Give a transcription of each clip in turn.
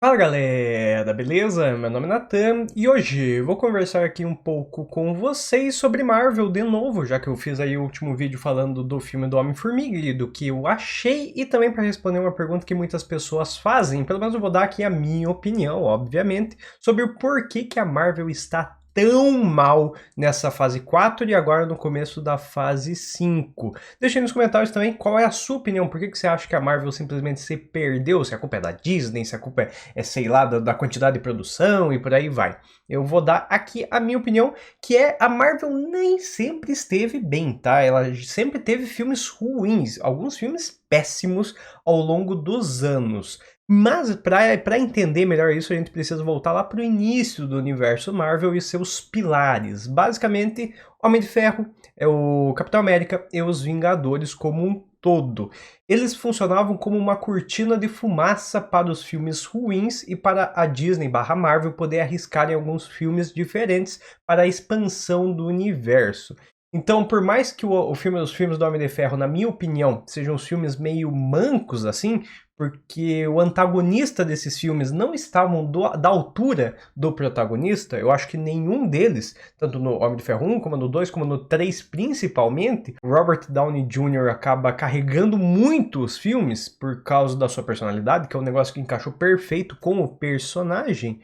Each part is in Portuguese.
Fala galera, beleza? Meu nome é Nathan e hoje vou conversar aqui um pouco com vocês sobre Marvel de novo, já que eu fiz aí o último vídeo falando do filme do Homem-Formiga e do que eu achei, e também para responder uma pergunta que muitas pessoas fazem. Pelo menos eu vou dar aqui a minha opinião, obviamente, sobre o porquê que a Marvel está tão mal nessa fase 4 e agora no começo da fase 5. Deixa aí nos comentários também qual é a sua opinião, por que você acha que a Marvel simplesmente se perdeu, se a culpa é da Disney, se a culpa sei lá, da quantidade de produção e por aí vai. Eu vou dar aqui a minha opinião, que é a Marvel nem sempre esteve bem, tá? Ela sempre teve filmes ruins, alguns filmes péssimos ao longo dos anos. Mas para entender melhor isso, a gente precisa voltar lá para o início do universo Marvel e seus pilares. Basicamente, Homem de Ferro, é o Capitão América e os Vingadores como um todo. Eles funcionavam como uma cortina de fumaça para os filmes ruins e para a Disney/Marvel poder arriscar em alguns filmes diferentes para a expansão do universo. Então, por mais que os filmes do Homem de Ferro, na minha opinião, sejam os filmes meio mancos assim, porque o antagonista desses filmes não estavam da altura do protagonista, eu acho que nenhum deles, tanto no Homem de Ferro 1, como no 2, como no 3 principalmente, Robert Downey Jr. acaba carregando muito os filmes por causa da sua personalidade, que é um negócio que encaixou perfeito com o personagem.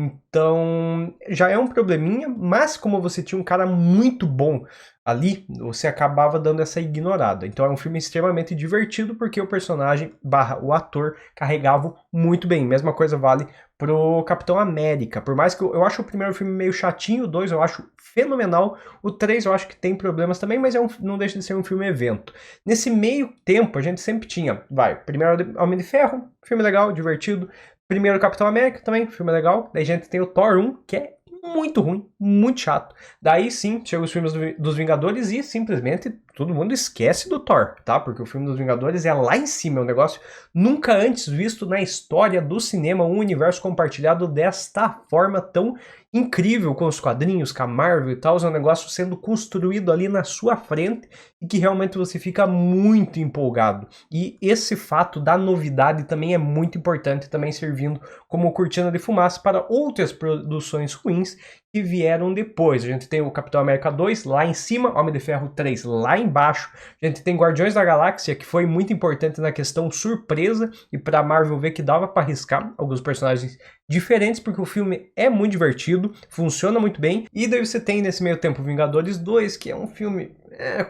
Então, já é um probleminha, mas como você tinha um cara muito bom ali, você acabava dando essa ignorada. Então é um filme extremamente divertido porque o personagem barra o ator carregavam muito bem. Mesma coisa vale pro Capitão América. Por mais que eu acho o primeiro filme meio chatinho, o 2 eu acho fenomenal, o 3 eu acho que tem problemas também, mas não deixa de ser um filme evento. Nesse meio tempo a gente sempre tinha, primeiro Homem de Ferro, filme legal, divertido. Primeiro Capitão América também, filme legal. Daí a gente tem o Thor 1, que é muito ruim, muito chato. Daí sim, chegam os filmes dos Vingadores e simplesmente todo mundo esquece do Thor, tá? Porque o filme dos Vingadores é lá em cima, é um negócio nunca antes visto na história do cinema, um universo compartilhado desta forma tão incrível, com os quadrinhos, com a Marvel e tal, é um negócio sendo construído ali na sua frente e que realmente você fica muito empolgado. E esse fato da novidade também é muito importante, também servindo como cortina de fumaça para outras produções ruins que vieram depois. A gente tem o Capitão América 2 lá em cima, Homem de Ferro 3 lá embaixo. A gente tem Guardiões da Galáxia, que foi muito importante na questão surpresa e para a Marvel ver que dava para arriscar alguns personagens diferentes, porque o filme é muito divertido, funciona muito bem. E daí você tem nesse meio tempo Vingadores 2, que é um filme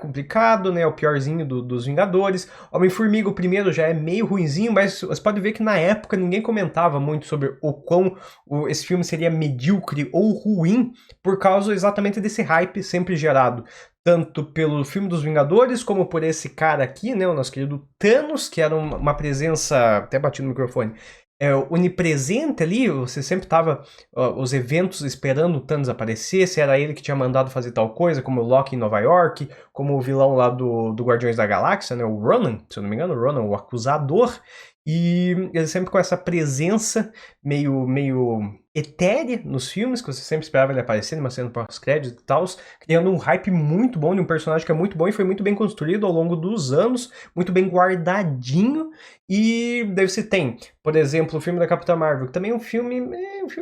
complicado, né? O piorzinho dos Vingadores. Homem-Formiga, o primeiro já é meio ruinzinho, mas você pode ver que na época ninguém comentava muito sobre o quão esse filme seria medíocre ou ruim, por causa exatamente desse hype sempre gerado. Tanto pelo filme dos Vingadores, como por esse cara aqui, né? O nosso querido Thanos, que era uma presença. Até bati no microfone onipresente ali, você sempre tava os eventos esperando o Thanos aparecer, se era ele que tinha mandado fazer tal coisa, como o Loki em Nova York, como o vilão lá do Guardiões da Galáxia, né, o Ronan, se eu não me engano, o Ronan, o acusador, e ele sempre com essa presença meio etérea nos filmes, que você sempre esperava ele aparecer numa cena pós-crédito e tal, criando um hype muito bom de um personagem que é muito bom e foi muito bem construído ao longo dos anos, muito bem guardadinho, e daí você tem, por exemplo, o filme da Capitã Marvel, que também é um filme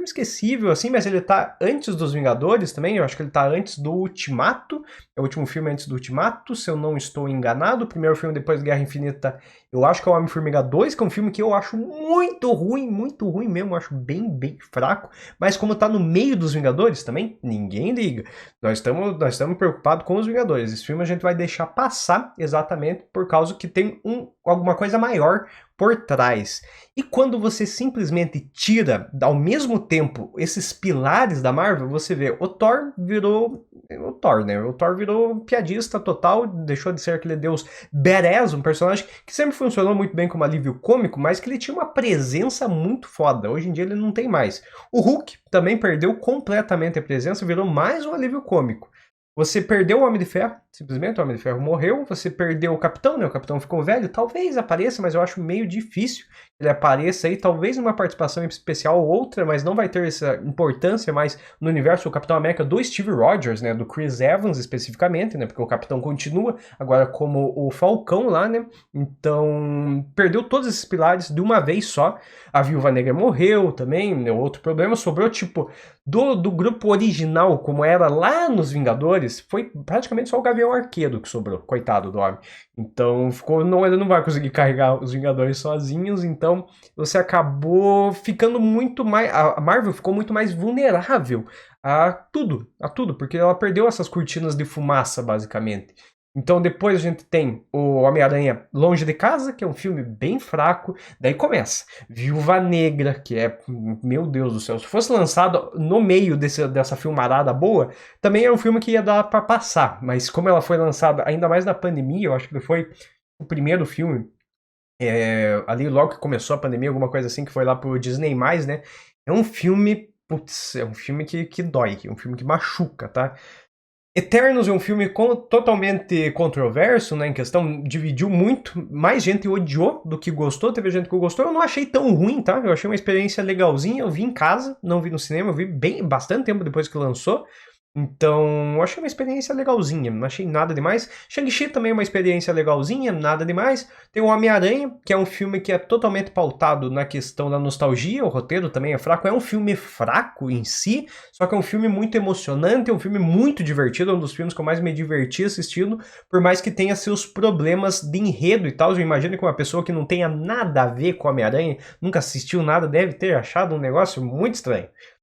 esquecível, assim, mas ele tá antes dos Vingadores também, eu acho que ele tá antes do Ultimato, é o último filme antes do Ultimato, se eu não estou enganado, o primeiro filme depois de Guerra Infinita, eu acho que é o Homem-Formiga 2, que é um filme que eu acho muito ruim mesmo, eu acho bem fraco, mas como tá no meio dos Vingadores também, ninguém liga. Nós estamos preocupados com os Vingadores. Esse filme a gente vai deixar passar exatamente por causa que tem alguma coisa maior por trás. E quando você simplesmente tira ao mesmo tempo esses pilares da Marvel, você vê o Thor virou o Thor, né? O Thor virou piadista total, deixou de ser aquele deus badass, um personagem que sempre funcionou muito bem como alívio cômico, mas que ele tinha uma presença muito foda. Hoje em dia ele não tem mais. O Hulk também perdeu completamente a presença, virou mais um alívio cômico. Você perdeu o Homem de Ferro, simplesmente o Homem de Ferro morreu, você perdeu o Capitão, né? O Capitão ficou velho, talvez apareça, mas eu acho meio difícil que ele apareça aí, talvez numa participação especial ou outra, mas não vai ter essa importância mais no universo do Capitão América do Steve Rogers, né? Do Chris Evans especificamente, né? Porque o Capitão continua agora como o Falcão lá, né? Então, perdeu todos esses pilares de uma vez só. A Viúva Negra morreu também, né? Outro problema, sobrou tipo do grupo original, como era lá nos Vingadores, foi praticamente só o Gavião Arqueiro que sobrou, coitado do homem. Então ele não vai conseguir carregar os Vingadores sozinhos, então você acabou ficando muito mais. A Marvel ficou muito mais vulnerável a tudo, porque ela perdeu essas cortinas de fumaça, basicamente. Então depois a gente tem o Homem-Aranha Longe de Casa, que é um filme bem fraco. Daí começa Viúva Negra, que é, meu Deus do céu, se fosse lançado no meio dessa filmarada boa, também é um filme que ia dar pra passar. Mas como ela foi lançada ainda mais na pandemia, eu acho que foi o primeiro filme, ali logo que começou a pandemia, alguma coisa assim, que foi lá pro Disney+, né? É um filme, putz, é um filme que dói, é um filme que machuca, tá? Eternos é um filme totalmente controverso, né, em questão, dividiu muito, mais gente odiou do que gostou, teve gente que gostou, eu não achei tão ruim, tá, eu achei uma experiência legalzinha, eu vi em casa, não vi no cinema, eu vi bastante tempo depois que lançou, então eu achei uma experiência legalzinha, não achei nada demais. Shang-Chi também é uma experiência legalzinha, nada demais. Tem o Homem-Aranha, que é um filme que é totalmente pautado na questão da nostalgia, o roteiro também é fraco, é um filme fraco em si, só que é um filme muito emocionante, é um filme muito divertido, é um dos filmes que eu mais me diverti assistindo, por mais que tenha seus problemas de enredo e tal. Eu imagino que uma pessoa que não tenha nada a ver com o Homem-Aranha, nunca assistiu nada, deve ter achado um negócio muito estranho.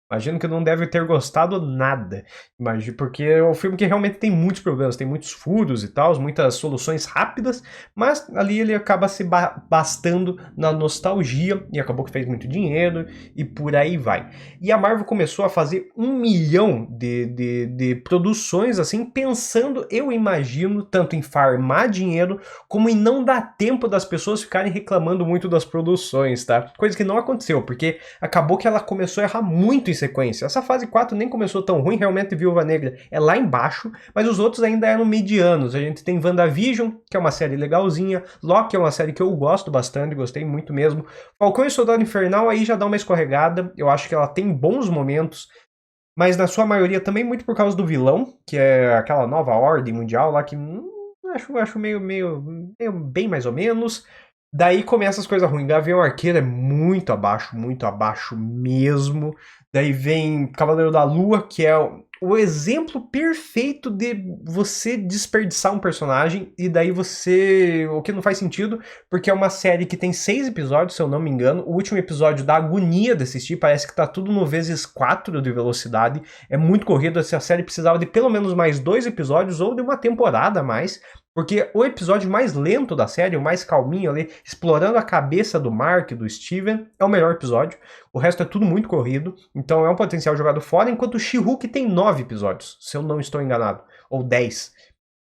Imagino que não deve ter gostado nada. Imagino, porque é um filme que realmente tem muitos problemas, tem muitos furos e tal, muitas soluções rápidas, mas ali ele acaba se bastando na nostalgia e acabou que fez muito dinheiro e por aí vai. E a Marvel começou a fazer 1 milhão de produções assim, pensando, eu imagino, tanto em farmar dinheiro como em não dar tempo das pessoas ficarem reclamando muito das produções, tá? Coisa que não aconteceu, porque acabou que ela começou a errar muito em sequência. Essa fase 4 nem começou tão ruim, realmente Viúva Negra é lá embaixo, mas os outros ainda eram medianos. A gente tem WandaVision, que é uma série legalzinha, Loki é uma série que eu gosto bastante, gostei muito mesmo. Falcão e Soldado Invernal aí já dá uma escorregada, eu acho que ela tem bons momentos, mas na sua maioria também muito por causa do vilão, que é aquela nova ordem mundial lá que acho meio bem mais ou menos. Daí começa as coisas ruins. Gavião Arqueiro é muito abaixo mesmo. Daí vem Cavaleiro da Lua, que é o exemplo perfeito de você desperdiçar um personagem e daí você... O que não faz sentido, porque é uma série que tem 6 episódios, se eu não me engano. O último episódio dá agonia de assistir, parece que tá tudo no vezes 4 de velocidade. É muito corrido, essa série precisava de pelo menos mais 2 episódios ou de uma temporada a mais. Porque o episódio mais lento da série, o mais calminho ali, explorando a cabeça do Mark e do Steven, é o melhor episódio. O resto é tudo muito corrido, então é um potencial jogado fora, enquanto o She-Hulk tem 9 episódios, se eu não estou enganado, ou 10.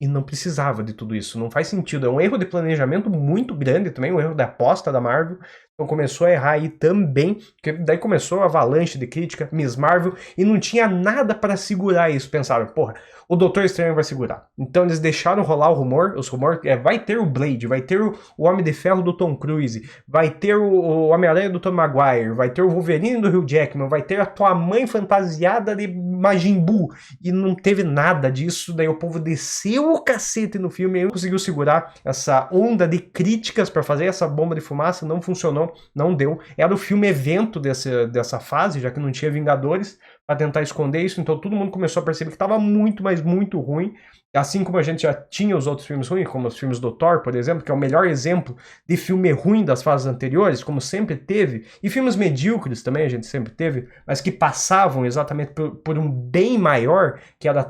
E não precisava de tudo isso, não faz sentido. É um erro de planejamento muito grande também, um erro da aposta da Marvel. Então começou a errar aí também, porque daí começou a avalanche de crítica, Miss Marvel, e não tinha nada para segurar isso. Pensaram, porra, o Doutor Estranho vai segurar. Então eles deixaram rolar o rumor, os rumores, vai ter o Blade, vai ter o Homem de Ferro do Tom Cruise, vai ter o Homem-Aranha do Tom Maguire, vai ter o Wolverine do Hugh Jackman, vai ter a tua mãe fantasiada de Majin Buu, e não teve nada disso. Daí o povo desceu o cacete no filme e não conseguiu segurar essa onda de críticas para fazer essa bomba de fumaça, não funcionou, não deu. Era o filme evento dessa fase, já que não tinha Vingadores, para tentar esconder isso, então todo mundo começou a perceber que estava muito, mas muito ruim, assim como a gente já tinha os outros filmes ruins, como os filmes do Thor, por exemplo, que é o melhor exemplo de filme ruim das fases anteriores, como sempre teve, e filmes medíocres também a gente sempre teve, mas que passavam exatamente por um bem maior, que era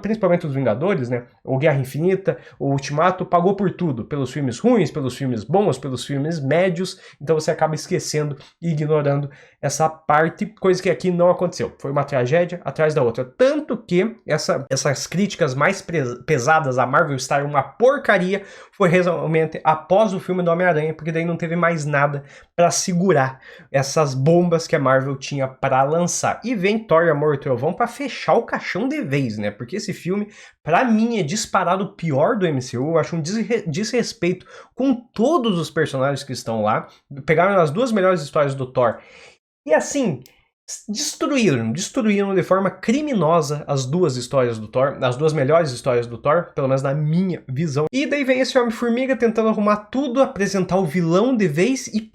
principalmente os Vingadores, né? O Guerra Infinita, o Ultimato, pagou por tudo, pelos filmes ruins, pelos filmes bons, pelos filmes médios, então você acaba esquecendo e ignorando essa parte, coisa que aqui não não aconteceu. Foi uma tragédia atrás da outra. Tanto que essas críticas mais pesadas a Marvel estar uma porcaria foi realmente após o filme do Homem-Aranha, porque daí não teve mais nada para segurar essas bombas que a Marvel tinha para lançar. E vem Thor, Amor e Trovão para fechar o caixão de vez, né? Porque esse filme, para mim, é disparado o pior do MCU. Eu acho um desrespeito com todos os personagens que estão lá. Pegaram as duas melhores histórias do Thor e, assim, destruíram de forma criminosa as duas histórias do Thor, as duas melhores histórias do Thor, pelo menos na minha visão. E daí vem esse Homem-Formiga tentando arrumar tudo, apresentar o vilão de vez e,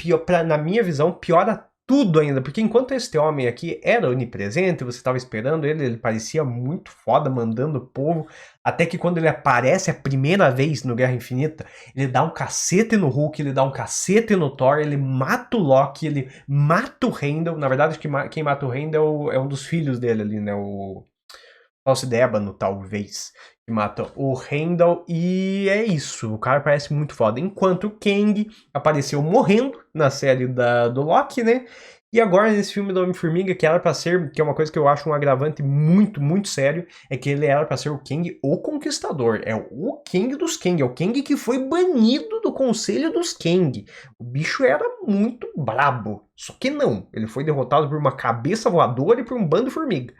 na minha visão, piora tudo ainda, porque enquanto este homem aqui era onipresente, você estava esperando ele parecia muito foda, mandando o povo, até que quando ele aparece a primeira vez no Guerra Infinita, ele dá um cacete no Hulk, ele dá um cacete no Thor, ele mata o Loki, ele mata o Heimdall, na verdade quem mata o Heimdall é um dos filhos dele ali, né, o Falso de Ébano, talvez, que mata o Heimdall, e é isso, o cara parece muito foda. Enquanto o Kang apareceu morrendo na série do Loki, né? E agora nesse filme do Homem-Formiga, que era pra ser, que é uma coisa que eu acho um agravante muito, muito sério, é que ele era pra ser o Kang o Conquistador. É o Kang dos Kang, é o Kang que foi banido do Conselho dos Kang. O bicho era muito brabo, só que não, ele foi derrotado por uma cabeça voadora e por um bando de formiga.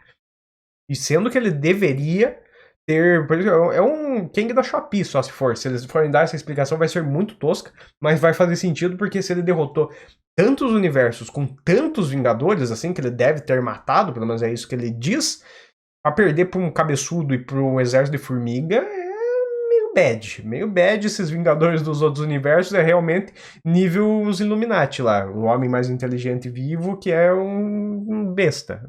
E sendo que ele deveria ter... É um Kang da Shopee, só se for. Se eles forem dar essa explicação, vai ser muito tosca, mas vai fazer sentido, porque se ele derrotou tantos universos com tantos Vingadores, assim, que ele deve ter matado, pelo menos é isso que ele diz, a perder pra um cabeçudo e pra um exército de formiga meio bad esses Vingadores dos outros universos, é realmente nível os Illuminati lá, o homem mais inteligente vivo que é um besta,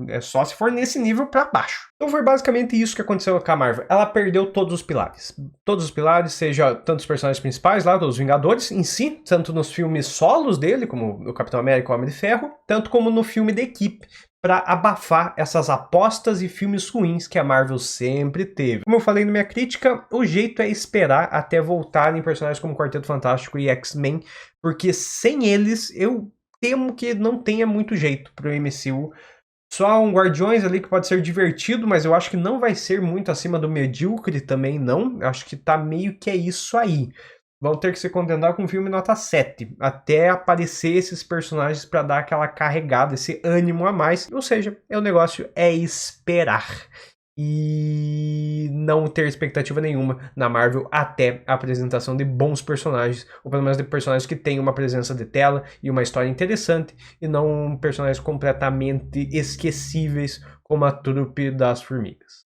é só se for nesse nível pra baixo. Então foi basicamente isso que aconteceu com a Marvel, ela perdeu todos os pilares, seja tanto os personagens principais lá, todos os Vingadores em si, tanto nos filmes solos dele, como o Capitão América e o Homem de Ferro, tanto como no filme da equipe, para abafar essas apostas e filmes ruins que a Marvel sempre teve. Como eu falei na minha crítica, o jeito é esperar até voltarem personagens como Quarteto Fantástico e X-Men, porque sem eles eu temo que não tenha muito jeito pro MCU. Só um Guardiões ali que pode ser divertido, mas eu acho que não vai ser muito acima do medíocre também, não. Eu acho que tá meio que é isso aí. Vão ter que se contentar com um filme nota 7, até aparecer esses personagens para dar aquela carregada, esse ânimo a mais. Ou seja, o negócio é esperar e não ter expectativa nenhuma na Marvel até a apresentação de bons personagens, ou pelo menos de personagens que tenham uma presença de tela e uma história interessante, e não personagens completamente esquecíveis como a trupe das formigas.